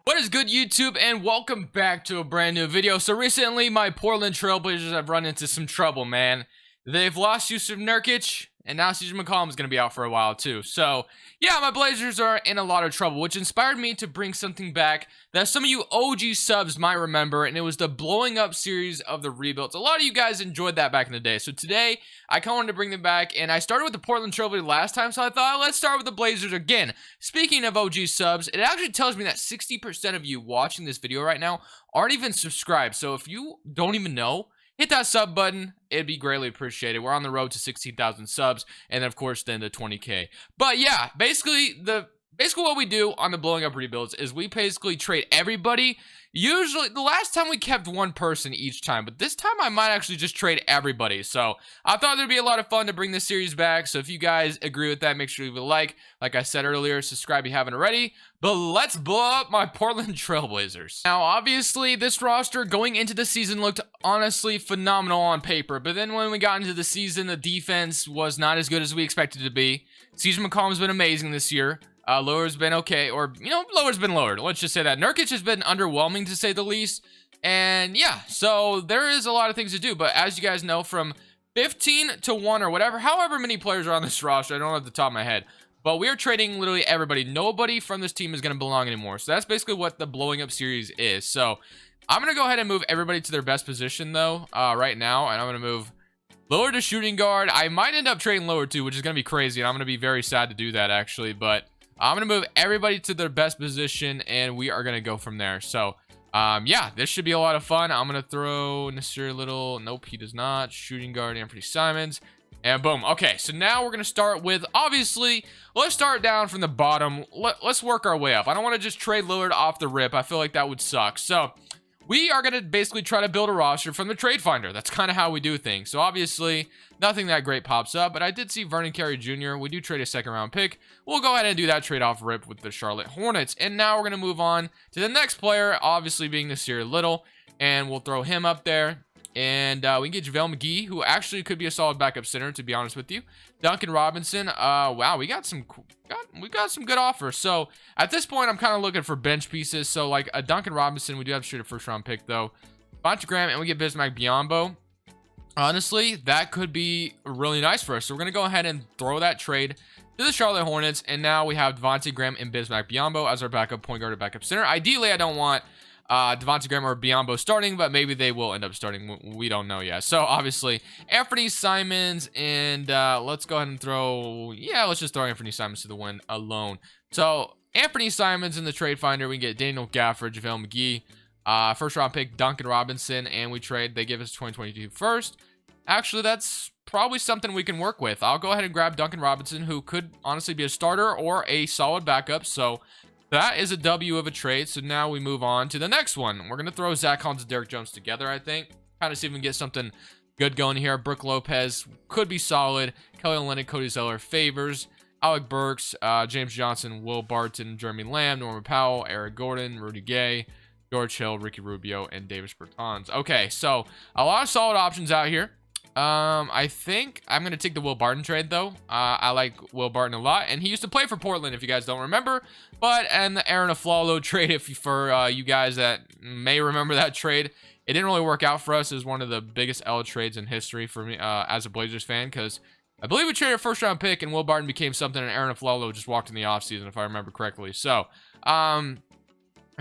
What is good, YouTube, and welcome back to a brand new video. So recently, my Portland Trailblazers have run into some trouble, man. They've lost Yusuf Nurkic, and now CJ McCollum is going to be out for a while, too. So, yeah, my Blazers are in a lot of trouble, which inspired me to bring something back that some of you OG subs might remember, and it was the blowing up series of the rebuilds. A lot of you guys enjoyed that back in the day. So today, I kind of wanted to bring them back, and I started with the Portland Trailblazers last time, so I thought, let's start with the Blazers again. Speaking of OG subs, it actually tells me that 60% of you watching this video right now aren't even subscribed. So if you don't even know, hit that sub button. It'd be greatly appreciated. We're on the road to 16,000 subs, and then of course then to 20K. But yeah, basically what we do on the blowing up rebuilds is we basically trade everybody. Usually, the last time we kept one person each time, but this time I might actually just trade everybody. So I thought there'd be a lot of fun to bring this series back. So if you guys agree with that, make sure you leave a like. Like I said earlier, subscribe if you haven't already. But let's blow up my Portland Trailblazers. Now, obviously, this roster going into the season looked honestly phenomenal on paper. But then when we got into the season, the defense was not as good as we expected it to be. CJ McCollum's been amazing this year. Lower's been okay, or, lower's been lowered. Let's just say that. Nurkic has been underwhelming, to say the least. And, yeah, so there is a lot of things to do. But as you guys know, from 15 to 1 or whatever, however many players are on this roster, I don't know at the top of my head. But we are trading literally everybody. Nobody from this team is going to belong anymore. So that's basically what the blowing up series is. So I'm going to go ahead and move everybody to their best position, though, right now. And I'm going to move lower to shooting guard. I might end up trading lower, too, which is going to be crazy. And I'm going to be very sad to do that, actually. But I'm going to move everybody to their best position, and we are going to go from there. So, yeah, this should be a lot of fun. I'm going to throw Nasir Little. Nope, he does not. Shooting guard, Anthony Simons. And boom. Okay, so now we're going to start with, obviously, let's start down from the bottom. Let's work our way up. I don't want to just trade Lillard off the rip. I feel like that would suck. So, we are going to basically try to build a roster from the trade finder. That's kind of how we do things. So, obviously, nothing that great pops up, but I did see Vernon Carey Jr. We do trade a second-round pick. We'll go ahead and do that trade-off rip with the Charlotte Hornets. And now we're going to move on to the next player, obviously being Nasir Little, and we'll throw him up there. And we can get JaVale McGee, who actually could be a solid backup center, to be honest with you. Duncan Robinson. Wow, we got some good offers. So at this point, I'm kind of looking for bench pieces. So like a Duncan Robinson, we do have to shoot a first-round pick though. Devontae Graham, and we get Bismack Biyombo. Honestly, that could be really nice for us. So we're gonna go ahead and throw that trade to the Charlotte Hornets, and now we have Devontae Graham and Bismack Biyombo as our backup point guard or backup center. Ideally, I don't want Devontae Graham or Biyombo starting, but maybe they will end up starting. We don't know yet. So obviously, Anthony Simons, and let's go ahead and let's just throw Anthony Simons to the win alone. So Anthony Simons in the trade finder, we can get Daniel Gafford, JaVale McGee, first round pick Duncan Robinson, and we trade. They give us 2022 first. Actually, that's probably something we can work with. I'll go ahead and grab Duncan Robinson, who could honestly be a starter or a solid backup. So that is a W of a trade. So now we move on to the next one. We're going to throw Zach Collins and Derrick Jones together, I think. Kind of see if we can get something good going here. Brooke Lopez could be solid. Kelly Olynyk, Cody Zeller, Favors. Alec Burks, James Johnson, Will Barton, Jeremy Lamb, Norman Powell, Eric Gordon, Rudy Gay, George Hill, Ricky Rubio, and Davis Bertans. Okay, so a lot of solid options out here. I think I'm going to take the Will Barton trade, though. I like Will Barton a lot, and he used to play for Portland, if you guys don't remember. And the Aaron Aflalo trade, for you guys that may remember that trade, it didn't really work out for us. It was one of the biggest L trades in history for me as a Blazers fan, because I believe we traded a first-round pick, and Will Barton became something, and Aaron Aflalo just walked in the offseason, if I remember correctly. So,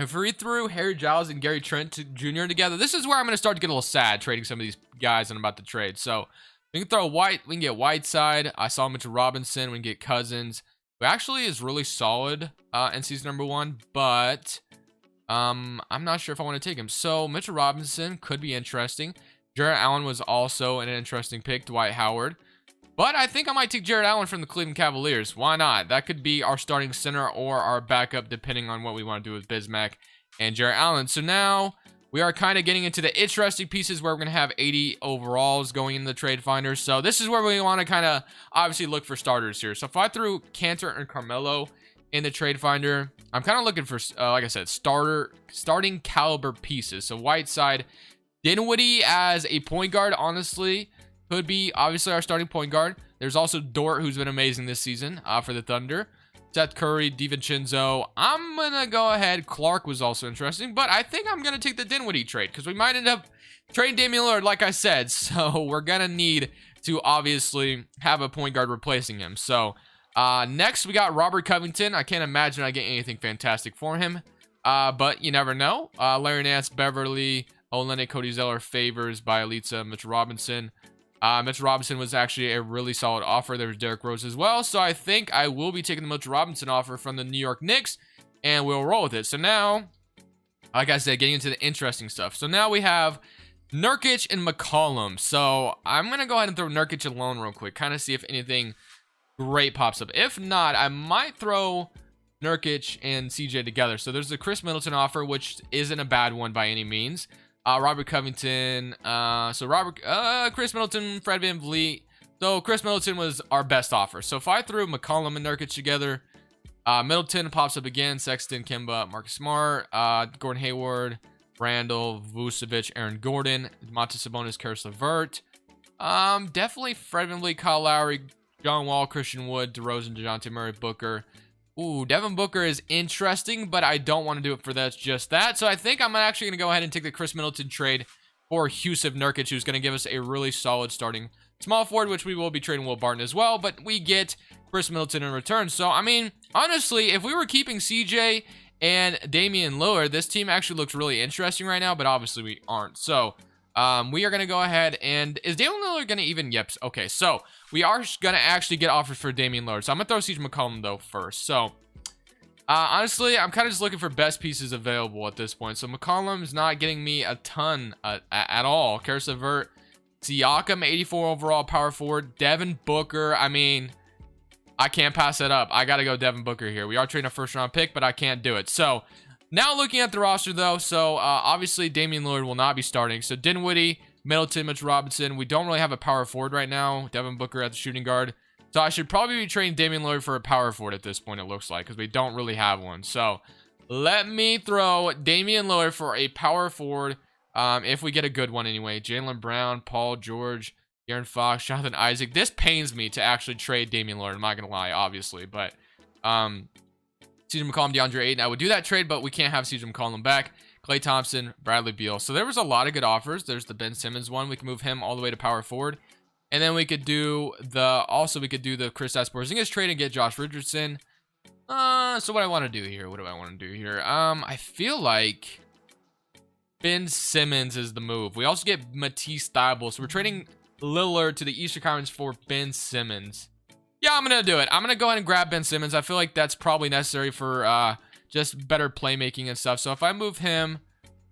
if we threw Harry Giles and Gary Trent Jr. together, this is where I'm going to start to get a little sad trading some of these guys I'm about to trade. So we can throw we can get Whiteside. I saw Mitchell Robinson. We can get Cousins, who actually is really solid in season #1, but I'm not sure if I want to take him. So Mitchell Robinson could be interesting. Jarrett Allen was also an interesting pick. Dwight Howard. But I think I might take Jarrett Allen from the Cleveland Cavaliers. Why not? That could be our starting center or our backup, depending on what we want to do with Bismack and Jarrett Allen. So now we are kind of getting into the interesting pieces where we're going to have 80 overalls going in the trade finder. So this is where we want to kind of obviously look for starters here. So if I threw Cantor and Carmelo in the trade finder, I'm kind of looking for, like I said, starting caliber pieces. So Whiteside, Dinwiddie as a point guard, honestly, could be obviously our starting point guard. There's also Dort, who's been amazing this season for the Thunder. Seth Curry, DiVincenzo. I'm going to go ahead. Clark was also interesting, but I think I'm going to take the Dinwiddie trade because we might end up trading Damian Lillard, like I said. So we're going to need to obviously have a point guard replacing him. So next we got Robert Covington. I can't imagine I get anything fantastic for him, but you never know. Larry Nance, Beverly, Olenek, Cody Zeller, Favors, Bielitsa, Mitch Robinson. Mitch Robinson was actually a really solid offer. There was Derrick Rose as well. So I think I will be taking the Mitch Robinson offer from the New York Knicks, and we'll roll with it. So now, like I said, getting into the interesting stuff. So now we have Nurkic and McCollum. So I'm going to go ahead and throw Nurkic alone real quick, kind of see if anything great pops up. If not, I might throw Nurkic and CJ together. So there's the Chris Middleton offer, which isn't a bad one by any means. Robert Covington, Chris Middleton, Fred VanVleet. So Chris Middleton was our best offer. So if I threw McCollum and Nurkic together, Middleton pops up again, Sexton, Kemba, Marcus Smart, Gordon Hayward, Randall, Vucevic, Aaron Gordon, Montes Sabonis, Karis LeVert. Definitely Fred VanVleet, Kyle Lowry, John Wall, Christian Wood, DeRozan, DeJounte Murray, Booker. Ooh, Devin Booker is interesting, but I don't want to do it for just that. So I think I'm actually going to go ahead and take the Chris Middleton trade for Jusuf Nurkic, who's going to give us a really solid starting small forward, which we will be trading Will Barton as well, but we get Chris Middleton in return. So, I mean, honestly, if we were keeping CJ and Damian Lillard, this team actually looks really interesting right now, but obviously we aren't. So, we are going to go ahead and... Is Damian Lillard going to even... Yep. Okay, so we are going to actually get offers for Damian Lillard. So I'm going to throw CJ McCollum, though, first. So, honestly, I'm kind of just looking for best pieces available at this point. So McCollum's not getting me a ton at all. Karis LeVert, Siakam, 84 overall power forward. Devin Booker, I mean... I can't pass it up. I got to go Devin Booker here. We are trading a first-round pick, but I can't do it. So... Now looking at the roster, though, so obviously Damian Lillard will not be starting. So Dinwiddie, Middleton, Mitch Robinson. We don't really have a power forward right now. Devin Booker at the shooting guard. So I should probably be trading Damian Lillard for a power forward at this point, it looks like, because we don't really have one. So let me throw Damian Lillard for a power forward if we get a good one anyway. Jaylen Brown, Paul George, Aaron Fox, Jonathan Isaac. This pains me to actually trade Damian Lillard. I'm not going to lie, obviously, but... CJ McCollum, DeAndre Ayton. I would do that trade, but we can't have CJ McCollum back. Klay Thompson, Bradley Beal. So there was a lot of good offers. There's the Ben Simmons one. We can move him all the way to power forward. And then we could do the Kristaps Porzingis trade and get Josh Richardson. So what I want to do here? What do I want to do here? I feel like Ben Simmons is the move. We also get Matisse Thybulle. So we're trading Lillard to the Eastern Conference for Ben Simmons. Yeah, I'm going to do it. I'm going to go ahead and grab Ben Simmons. I feel like that's probably necessary for just better playmaking and stuff. So if I move him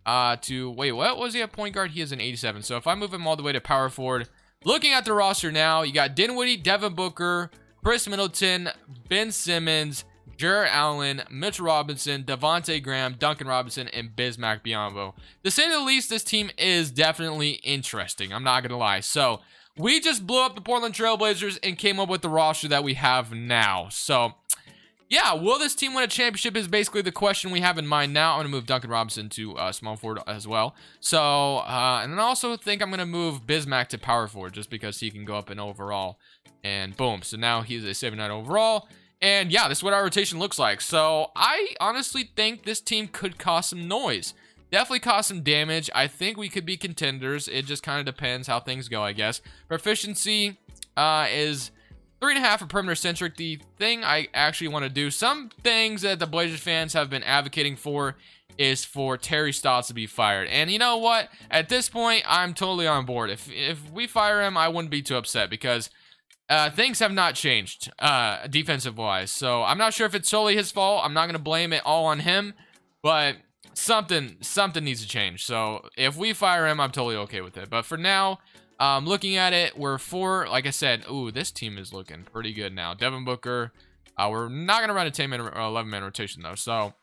to... Wait, what was he at point guard? He is an 87. So if I move him all the way to power forward, looking at the roster now, you got Dinwiddie, Devin Booker, Chris Middleton, Ben Simmons, Jarrett Allen, Mitch Robinson, Devontae Graham, Duncan Robinson, and Bismack Biyombo. To say the least, this team is definitely interesting. I'm not going to lie. So... we just blew up the Portland Trailblazers and came up with the roster that we have now. So, yeah, will this team win a championship is basically the question we have in mind now. I'm going to move Duncan Robinson to small forward as well. So, and then I also think I'm going to move Bismack to power forward just because he can go up in overall. And boom. So now he's a 79 overall. And yeah, this is what our rotation looks like. So I honestly think this team could cause some noise. Definitely cause some damage. I think we could be contenders. It just kind of depends how things go, I guess. Proficiency is 3.5 for perimeter centric. The thing I actually want to do, some things that the Blazers fans have been advocating for is for Terry Stotts to be fired. And you know what? At this point, I'm totally on board. If we fire him, I wouldn't be too upset because things have not changed defensive-wise. So I'm not sure if it's solely his fault. I'm not going to blame it all on him, but... Something needs to change. So if we fire him, I'm totally okay with it. But for now, looking at it, we're like I said, ooh, this team is looking pretty good now. Devin Booker, we're not going to run a 10-man or 11-man rotation, though. So, all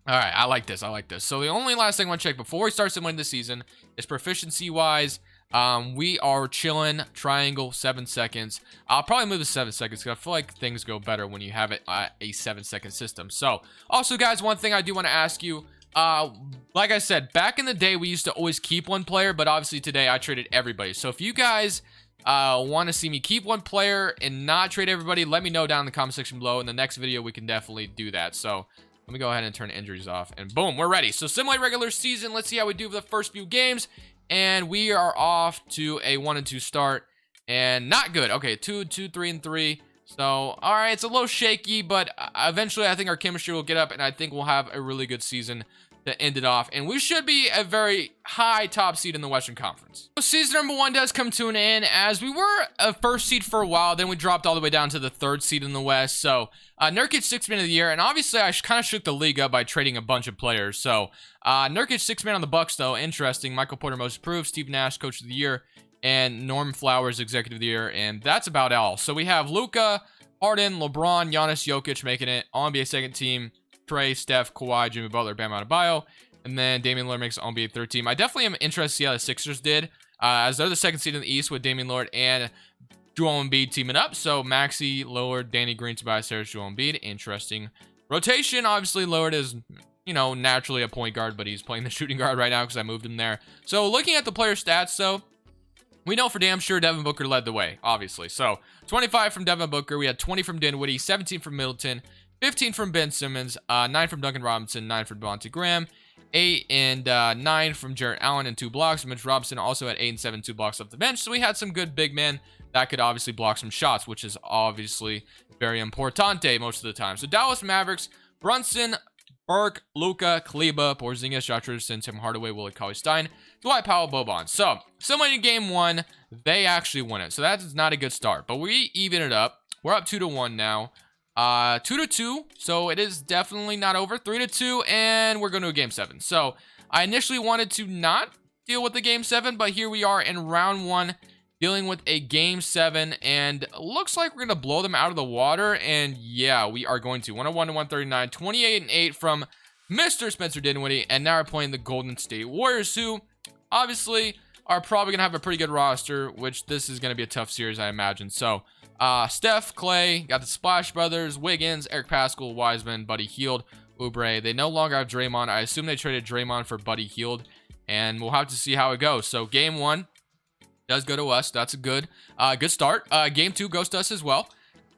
right, I like this. So the only last thing I want to check before we start to win the season is proficiency-wise. We are chilling, triangle, 7 seconds. I'll probably move to 7 seconds because I feel like things go better when you have it a 7-second system. So, also, guys, one thing I do want to ask you, like I said, back in the day, we used to always keep one player, but obviously today I traded everybody. So if you guys want to see me keep one player and not trade everybody, let me know down in the comment section below. In the next video, we can definitely do that. So let me go ahead and turn injuries off, and boom, we're ready. So simulate regular season. Let's see how we do for the first few games. And we are off to a 1-2 start, and not good. Okay, 2-2, 3-3. So, all right, it's a little shaky, but eventually I think our chemistry will get up, and I think we'll have a really good season to end it off, and we should be a very high top seed in the Western Conference. So season number 1 does come to an end, as we were a first seed for a while, then we dropped all the way down to the 3rd seed in the West. So Nurkic 6th man of the year, and obviously I kind of shook the league up by trading a bunch of players. So Nurkic 6th man on the Bucks, though, interesting. Michael Porter most improved, Steve Nash coach of the year, and Norm Flowers executive of the year, and that's about all. So we have Luka, Harden, LeBron, Giannis, Jokic making it all NBA second team. Trey, Steph, Kawhi, Jimmy Butler, Bam Adebayo, and then Damian Lillard makes All-NBA third team. I definitely am interested to see how the Sixers did, as they're the second seed in the East with Damian Lillard and Joel Embiid teaming up. So Maxey, Lillard, Danny Green, Tobias Harris, Joel Embiid. Interesting rotation. Obviously, Lillard is, you know, naturally a point guard, but he's playing the shooting guard right now because I moved him there. So looking at the player stats, though, we know for damn sure Devin Booker led the way, obviously. So 25 from Devin Booker. We had 20 from Dinwiddie, 17 from Middleton, 15 from Ben Simmons, 9 from Duncan Robinson, 9 from Devontae Graham, 8 and 9 from Jarrett Allen, and 2 blocks. Mitch Robinson also had 8 and 7, 2 blocks off the bench. So we had some good big men that could obviously block some shots, which is obviously very importante most of the time. So Dallas Mavericks, Brunson, Burke, Luka, Kleba, Porzingis, Josh Richardson, Tim Hardaway, Willie Cauley-Stein, Dwight Powell, Boban. So similar to game 1, they actually win it. So that is not a good start, but we even it up. We're up 2-1 now. 2-2, so it is definitely not over. 3-2, and we're going to a game 7. So I initially wanted to not deal with the game 7, but here we are in round 1 dealing with a game 7, and looks like we're going to blow them out of the water. And yeah, we are going to. 101 to 139, 28 and 8 from Mr. Spencer Dinwiddie, and now we're playing the Golden State Warriors, who obviously are probably going to have a pretty good roster, which this is going to be a tough series, I imagine. So Steph, Clay, got the Splash Brothers, Wiggins, Eric Pascal, Wiseman, Buddy Hield, Oubre. They no longer have Draymond. I assume they traded Draymond for Buddy Hield, and we'll have to see how it goes. So game 1 does go to us. That's a good start. Game 2 goes to us as well.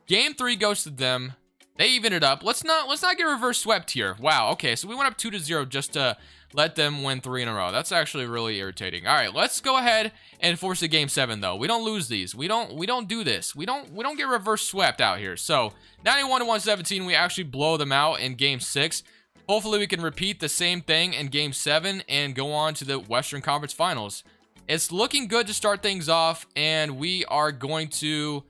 Game 3 goes to them. They even it up. Let's not get reverse swept here. Wow. Okay, so we went up 2-0 just to let them win 3 in a row. That's actually really irritating. All right, let's go ahead and force a game 7 though. We don't lose these. We don't do this. We don't get reverse swept out here. So 91 to 117, we actually blow them out in game 6. Hopefully we can repeat the same thing in game 7 and go on to the Western Conference Finals. It's looking good to start things off, and we are going to,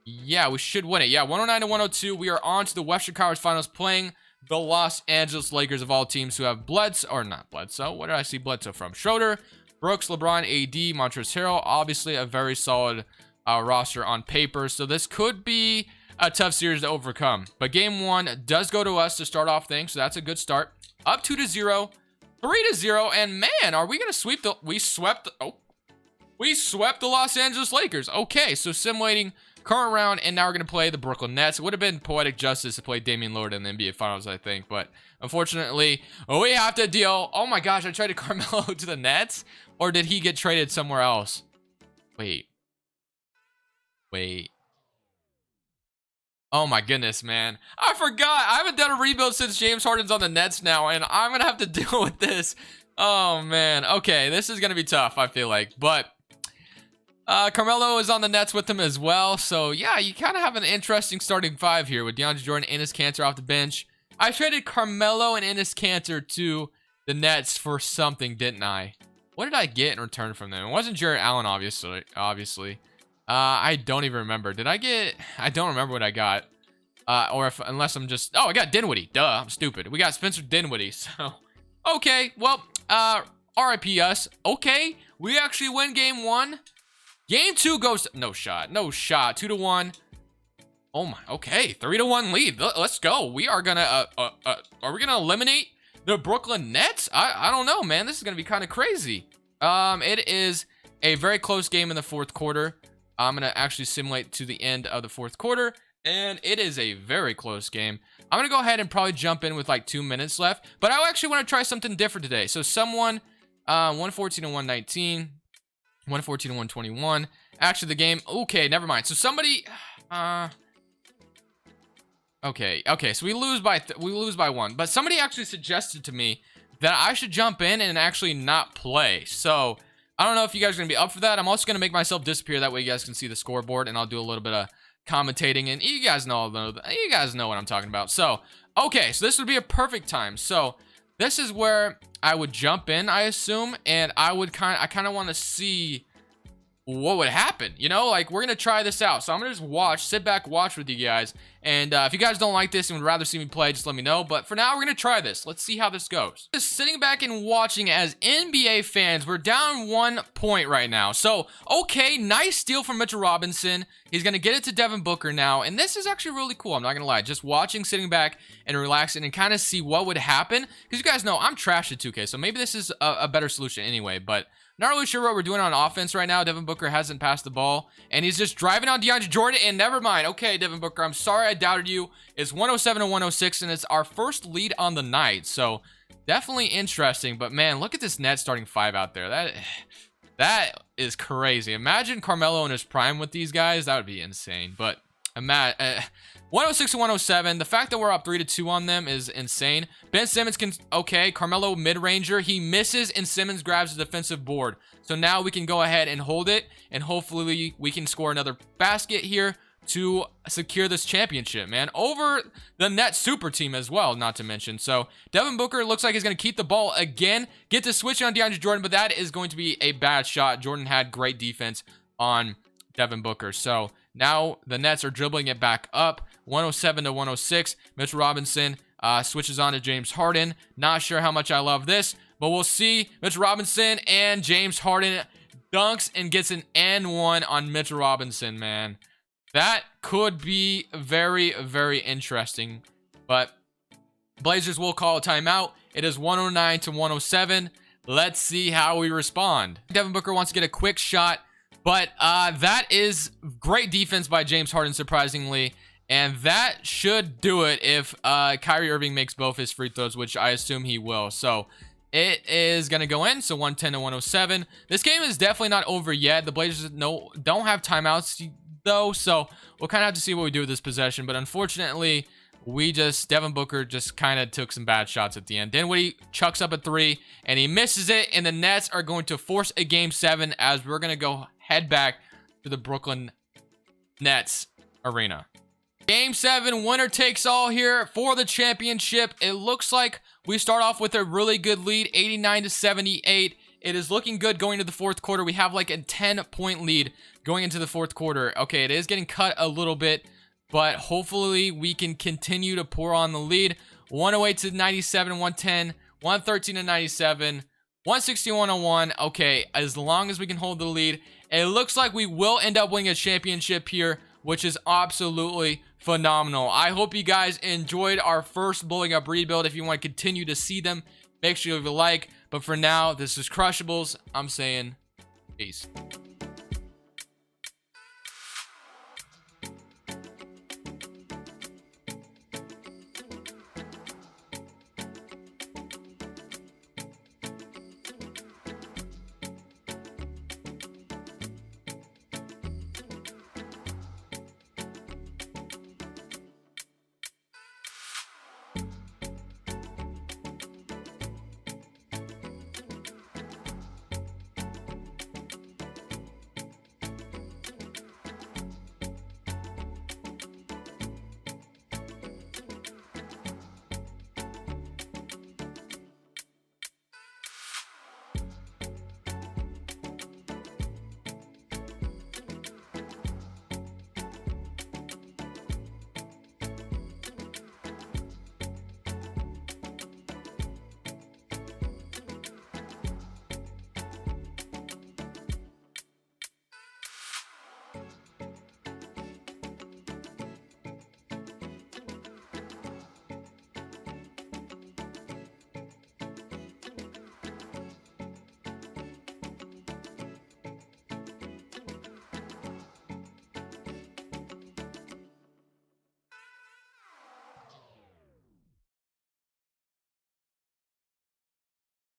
yeah, we should win it. Yeah, 109 to 102. We are on to the Western Conference Finals playing the Los Angeles Lakers of all teams, who have Bledsoe, or not Bledsoe. What did I see Bledsoe from? Schroeder, Brooks, LeBron, AD, Montrezl Harrell. Obviously a very solid roster on paper. So this could be a tough series to overcome. But game 1 does go to us to start off things. So that's a good start. Up 2-0, 3-0. And man, are we going to sweep the... We swept the Los Angeles Lakers. Okay, so simulating current round, and now we're going to play the Brooklyn Nets. It would have been poetic justice to play Damian Lillard in the NBA Finals, I think. But unfortunately, we have to deal. Oh my gosh, I traded Carmelo to the Nets? Or did he get traded somewhere else? Wait. Oh my goodness, man. I forgot. I haven't done a rebuild since James Harden's on the Nets now, and I'm going to have to deal with this. Oh man. Okay, this is going to be tough, I feel like. But Carmelo is on the Nets with him as well. So, yeah, you kind of have an interesting starting 5 here with DeAndre Jordan, Enes Kanter off the bench. I traded Carmelo and Enes Kanter to the Nets for something, didn't I? What did I get in return from them? It wasn't Jarrett Allen, obviously. I don't even remember. I don't remember what I got. Unless I'm just... Oh, I got Dinwiddie. Duh, I'm stupid. We got Spencer Dinwiddie, so... Okay, well, RIP us. Okay, we actually win game 1. Game 2 goes to, no shot. 2-1. Oh my, okay, 3-1 lead. Let's go. We are gonna, are we gonna eliminate the Brooklyn Nets? I don't know, man. This is gonna be kind of crazy. It is a very close game in the 4th quarter. I'm gonna actually simulate to the end of the 4th quarter, and it is a very close game. I'm gonna go ahead and probably jump in with like 2 minutes left, but I actually want to try something different today. So someone, 114 and 119. 114 to 121. Actually, the game, okay, never mind. So somebody, okay, so we lose by 1, but somebody actually suggested to me that I should jump in and actually not play. So I don't know if you guys are gonna be up for that. I'm also gonna make myself disappear, that way you guys can see the scoreboard, and I'll do a little bit of commentating, and you guys know what I'm talking about. So okay, so this would be a perfect time. So this is where I would jump in, I assume, and I kind of want to see what would happen, you know, like we're gonna try this out. So I'm gonna just sit back, watch with you guys, and if you guys don't like this and would rather see me play, just let me know. But for now, we're gonna try this. Let's see how this goes. Just sitting back and watching as NBA fans, we're down 1 point right now. So okay, nice steal from Mitchell Robinson. He's gonna get it to Devin Booker now, and this is actually really cool. I'm not gonna lie, just watching, sitting back and relaxing and kind of see what would happen, because you guys know I'm trash at 2K, so maybe this is a better solution anyway. But not really sure what we're doing on offense right now. Devin Booker hasn't passed the ball, and he's just driving on DeAndre Jordan, and never mind. Okay, Devin Booker, I'm sorry I doubted you. It's 107 to 106, and it's our first lead on the night, so definitely interesting. But man, look at this net starting 5 out there. That is crazy. Imagine Carmelo in his prime with these guys. That would be insane. But 106 to 107. The fact that we're up 3 to 2 on them is insane. Ben Simmons can, okay, Carmelo mid-ranger. He misses, and Simmons grabs the defensive board. So now we can go ahead and hold it, and hopefully we can score another basket here to secure this championship, man. Over the net super team as well, not to mention. So Devin Booker looks like he's going to keep the ball again. Get to switch on DeAndre Jordan, but that is going to be a bad shot. Jordan had great defense on Devin Booker. So now the Nets are dribbling it back up. 107 to 106. Mitchell Robinson switches on to James Harden. Not sure how much I love this, but we'll see. Mitchell Robinson and James Harden dunks and gets an N1 on Mitchell Robinson, man. That could be very, very interesting. But Blazers will call a timeout. It is 109 to 107. Let's see how we respond. Devin Booker wants to get a quick shot, but that is great defense by James Harden, surprisingly. And that should do it if Kyrie Irving makes both his free throws, which I assume he will. So it is going to go in. So 110 to 107. This game is definitely not over yet. The Blazers don't have timeouts, though. So we'll kind of have to see what we do with this possession. But unfortunately, Devin Booker just kind of took some bad shots at the end. Dinwiddie chucks up a 3, and he misses it. And the Nets are going to force a game 7 as we're going to go head back to the Brooklyn Nets arena. Game 7, winner takes all here for the championship. It looks like we start off with a really good lead, 89 to 78. It is looking good going to the fourth quarter. We have like a 10-point lead going into the fourth quarter. Okay, it is getting cut a little bit, but hopefully we can continue to pour on the lead. 108 to 97, 110, 113 to 97, 160, 101. Okay, as long as we can hold the lead, it looks like we will end up winning a championship here, which is absolutely phenomenal. I hope you guys enjoyed our first Blowing Up Rebuild. If you want to continue to see them, make sure you leave a like. But for now, this is Crushables. I'm saying peace.